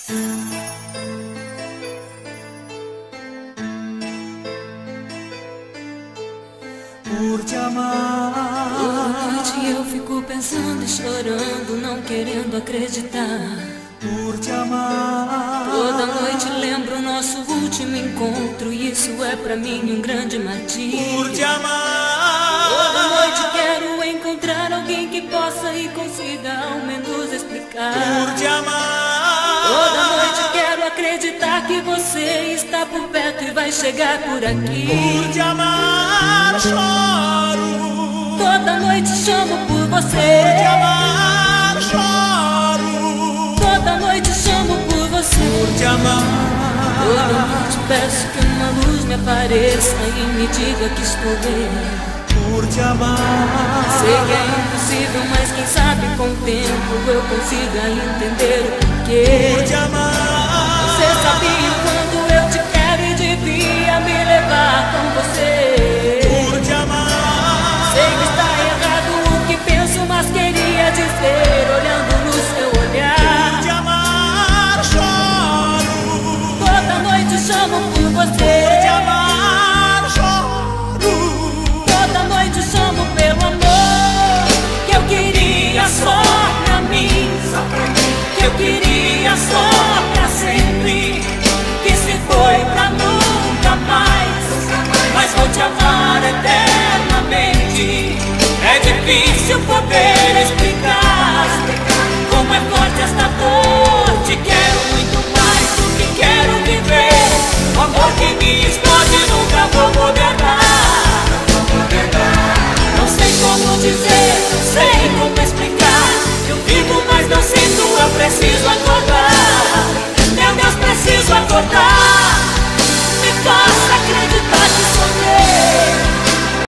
Por te amar. Toda noite eu fico pensando e chorando, não querendo acreditar. Por te amar. Toda noite lembro o nosso último encontro e isso é pra mim um grande martírio. Por te amar. Toda noite quero encontrar alguém que possa e consiga ao menos explicar. Por te amar. Toda noite quero acreditar que você está por perto e vai chegar por aqui. Por te amar choro. Toda noite chamo por você. Por te amar choro. Toda noite chamo por você. Por te amar. Toda noite peço que uma luz me apareça e me diga que estou bem. Por te amar. Sei que é impossível, mas quem sabe com o tempo eu consiga entender o porquê. Por te amar.